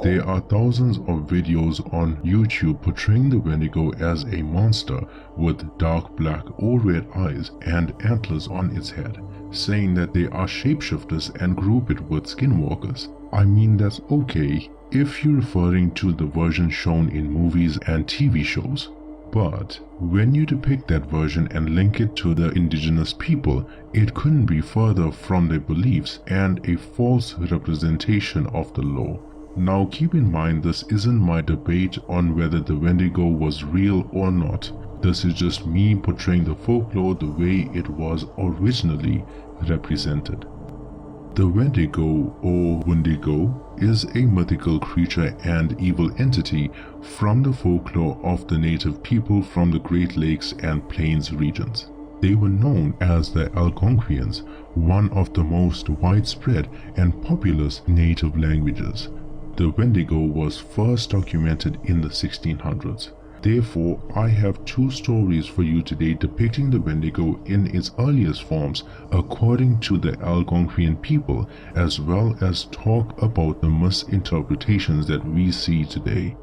There are thousands of videos on YouTube portraying the Wendigo as a monster with dark black or red eyes and antlers on its head, saying that they are shapeshifters and group it with skinwalkers. I mean, that's okay if you're referring to the version shown in movies and TV shows. But when you depict that version and link it to the indigenous people, it couldn't be further from their beliefs and a false representation of the law. Now keep in mind, this isn't my debate on whether the Wendigo was real or not. This is just me portraying the folklore the way it was originally represented. The Wendigo or Windigo is a mythical creature and evil entity from the folklore of the native people from the Great Lakes and Plains regions. They were known as the Algonquians, one of the most widespread and populous native languages. The Wendigo was first documented in the 1600s. Therefore, I have two stories for you today depicting the Wendigo in its earliest forms according to the Algonquian people, as well as talk about the misinterpretations that we see today.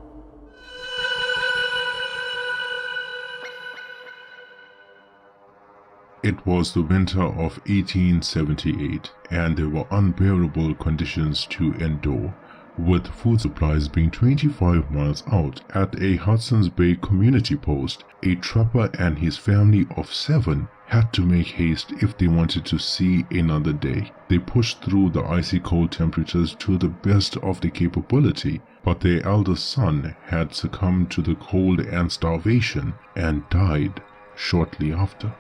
It was the winter of 1878, and there were unbearable conditions to endure, with food supplies being 25 miles out. At a Hudson's Bay community post, a trapper and his family of 7 had to make haste if they wanted to see another day. They pushed through the icy cold temperatures to the best of their capability, but their eldest son had succumbed to the cold and starvation and died shortly after.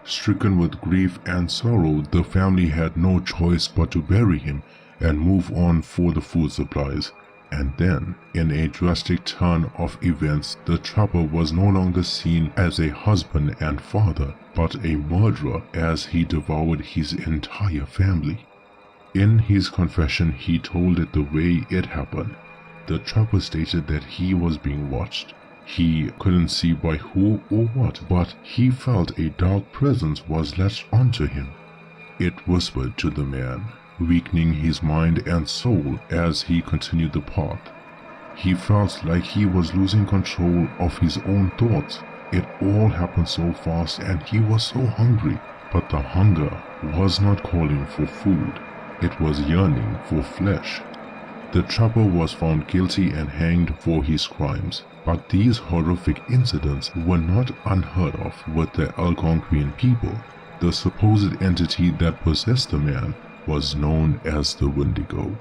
Stricken with grief and sorrow, the family had no choice but to bury him and move on for the food supplies. And then, in a drastic turn of events, the trapper was no longer seen as a husband and father, but a murderer as he devoured his entire family. In his confession, he told it the way it happened. The trapper stated that he was being watched. He couldn't see by who or what, but he felt a dark presence was latched onto him. It whispered to the man, weakening his mind and soul as he continued the path. He felt like he was losing control of his own thoughts. It all happened so fast and he was so hungry, but the hunger was not calling for food. It was yearning for flesh. The trapper was found guilty and hanged for his crimes, but these horrific incidents were not unheard of with the Algonquian people. The supposed entity that possessed the man was known as the Windigo,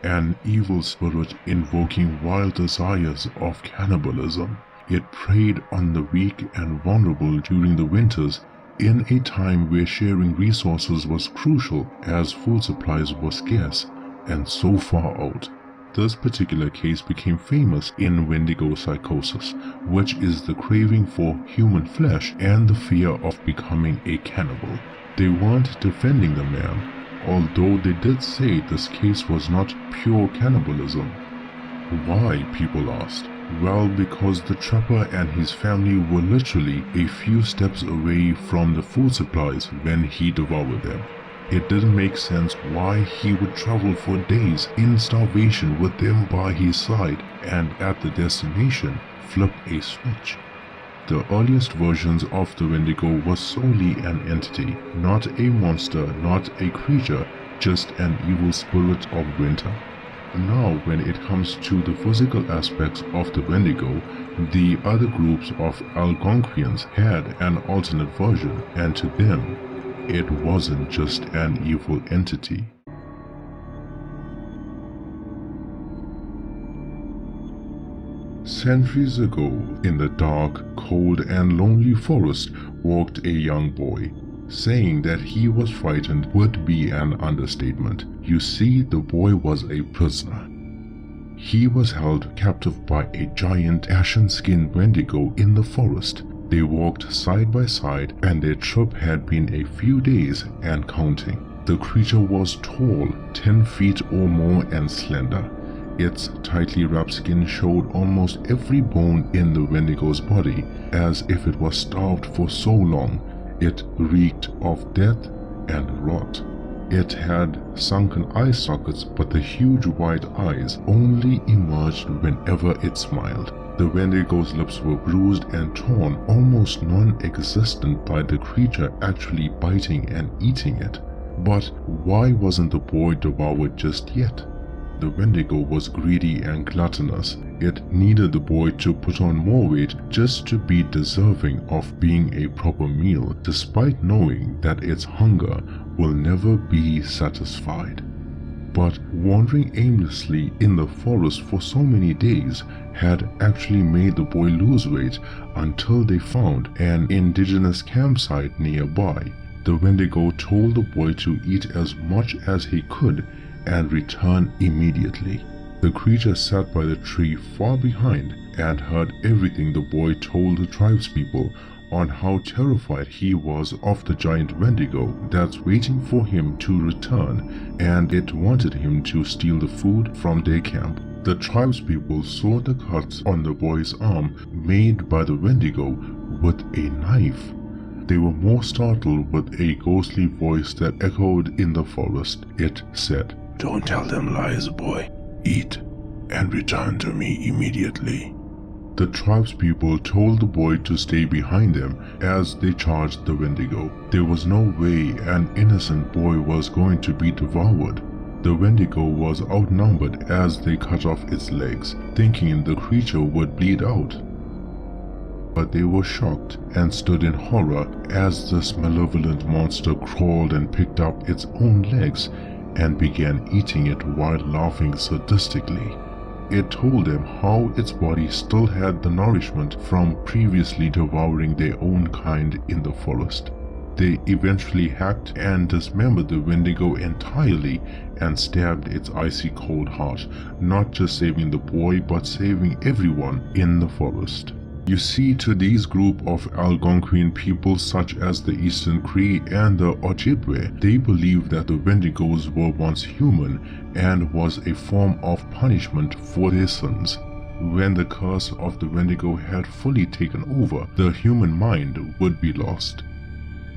an evil spirit invoking wild desires of cannibalism. It preyed on the weak and vulnerable during the winters, in a time where sharing resources was crucial as food supplies were scarce and so far out. This particular case became famous in Wendigo psychosis, which is the craving for human flesh and the fear of becoming a cannibal. They weren't defending the man, although they did say this case was not pure cannibalism. Why, people asked? Well, because the trapper and his family were literally a few steps away from the food supplies when he devoured them. It didn't make sense why he would travel for days in starvation with them by his side and at the destination flip a switch. The earliest versions of the Wendigo was solely an entity, not a monster, not a creature, just an evil spirit of winter. Now, when it comes to the physical aspects of the Wendigo, the other groups of Algonquians had an alternate version, and to them, it wasn't just an evil entity. Centuries ago, in the dark, cold and lonely forest walked a young boy. Saying that he was frightened would be an understatement. You see, the boy was a prisoner. He was held captive by a giant ashen-skinned Wendigo in the forest. They walked side by side and their trip had been a few days and counting. The creature was tall, 10 feet or more, and slender. Its tightly wrapped skin showed almost every bone in the Wendigo's body, as if it was starved for so long. It reeked of death and rot. It had sunken eye sockets, but the huge white eyes only emerged whenever it smiled. The Wendigo's lips were bruised and torn, almost non-existent by the creature actually biting and eating it. But why wasn't the boy devoured just yet? The Wendigo was greedy and gluttonous. It needed the boy to put on more weight just to be deserving of being a proper meal, despite knowing that its hunger will never be satisfied. But wandering aimlessly in the forest for so many days had actually made the boy lose weight until they found an indigenous campsite nearby. The Wendigo told the boy to eat as much as he could and return immediately. The creature sat by the tree far behind and heard everything the boy told the tribespeople on how terrified he was of the giant Wendigo that's waiting for him to return, and it wanted him to steal the food from their camp. The tribespeople saw the cuts on the boy's arm made by the Wendigo with a knife. They were more startled with a ghostly voice that echoed in the forest. It said, "Don't tell them lies, boy. Eat and return to me immediately." The tribespeople told the boy to stay behind them as they charged the Wendigo. There was no way an innocent boy was going to be devoured. The Wendigo was outnumbered as they cut off its legs, thinking the creature would bleed out. But they were shocked and stood in horror as this malevolent monster crawled and picked up its own legs and began eating it while laughing sadistically. It told them how its body still had the nourishment from previously devouring their own kind in the forest. They eventually hacked and dismembered the Wendigo entirely and stabbed its icy cold heart, not just saving the boy but saving everyone in the forest. You see, to these group of Algonquian people such as the Eastern Cree and the Ojibwe, they believed that the Wendigos were once human and was a form of punishment for their sins. When the curse of the Wendigo had fully taken over, the human mind would be lost.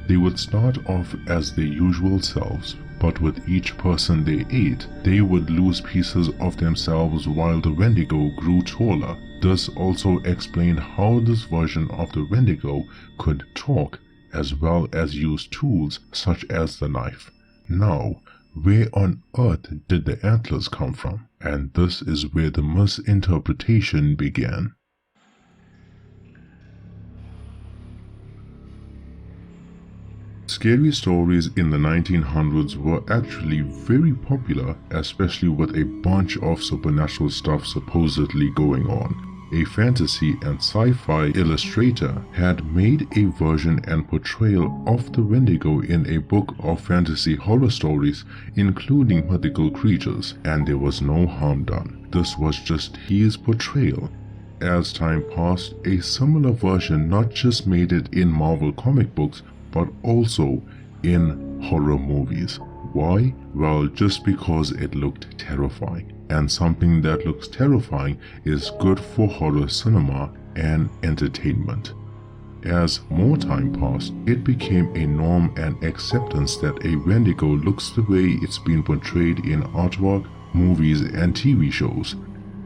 They would start off as their usual selves, but with each person they ate, they would lose pieces of themselves while the Wendigo grew taller. This also explained how this version of the Wendigo could talk as well as use tools such as the knife. Now, where on earth did the antlers come from? And this is where the misinterpretation began. Scary stories in the 1900s were actually very popular, especially with a bunch of supernatural stuff supposedly going on. A fantasy and sci-fi illustrator had made a version and portrayal of the Wendigo in a book of fantasy horror stories, including mythical creatures, and there was no harm done. This was just his portrayal. As time passed, a similar version not just made it in Marvel comic books, but also in horror movies. Why? Well, just because it looked terrifying. And something that looks terrifying is good for horror cinema and entertainment. As more time passed, it became a norm and acceptance that a Wendigo looks the way it's been portrayed in artwork, movies, and TV shows.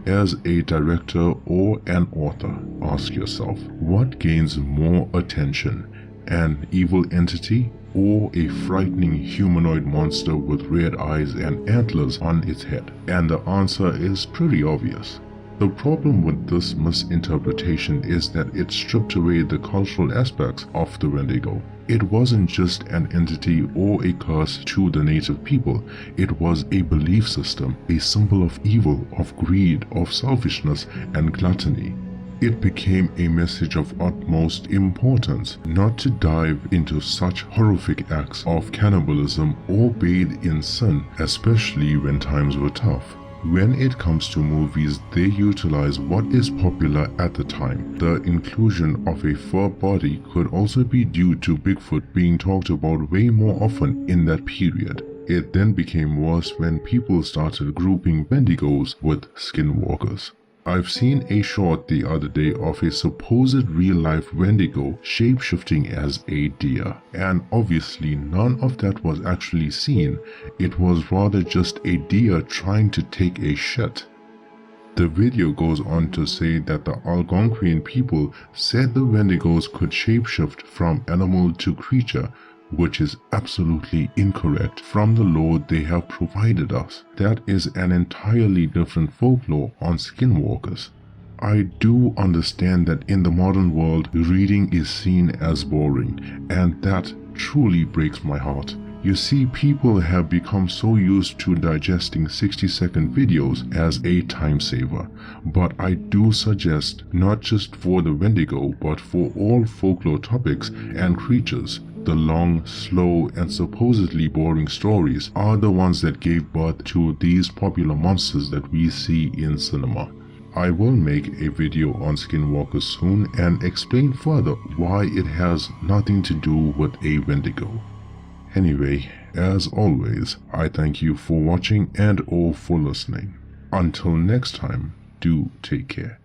As a director or an author, ask yourself, what gains more attention? An evil entity or a frightening humanoid monster with red eyes and antlers on its head? And the answer is pretty obvious. The problem with this misinterpretation is that it stripped away the cultural aspects of the Wendigo. It wasn't just an entity or a curse to the native people. It was a belief system, a symbol of evil, of greed, of selfishness, and gluttony. It became a message of utmost importance not to dive into such horrific acts of cannibalism or bathe in sin, especially when times were tough. When it comes to movies, they utilize what is popular at the time. The inclusion of a fur body could also be due to Bigfoot being talked about way more often in that period. It then became worse when people started grouping Wendigos with skinwalkers. I've seen a short the other day of a supposed real-life Wendigo shape-shifting as a deer, and obviously none of that was actually seen. It was rather just a deer trying to take a shit. The video goes on to say that the Algonquian people said the Wendigos could shapeshift from animal to creature, which is absolutely incorrect from the lore they have provided us. That is an entirely different folklore on skinwalkers. I do understand that in the modern world, reading is seen as boring, and that truly breaks my heart. You see, people have become so used to digesting 60-second videos as a time saver, but I do suggest, not just for the Wendigo, but for all folklore topics and creatures, the long, slow, and supposedly boring stories are the ones that gave birth to these popular monsters that we see in cinema. I will make a video on skinwalkers soon and explain further why it has nothing to do with a Wendigo. Anyway, as always, I thank you for watching and all for listening. Until next time, do take care.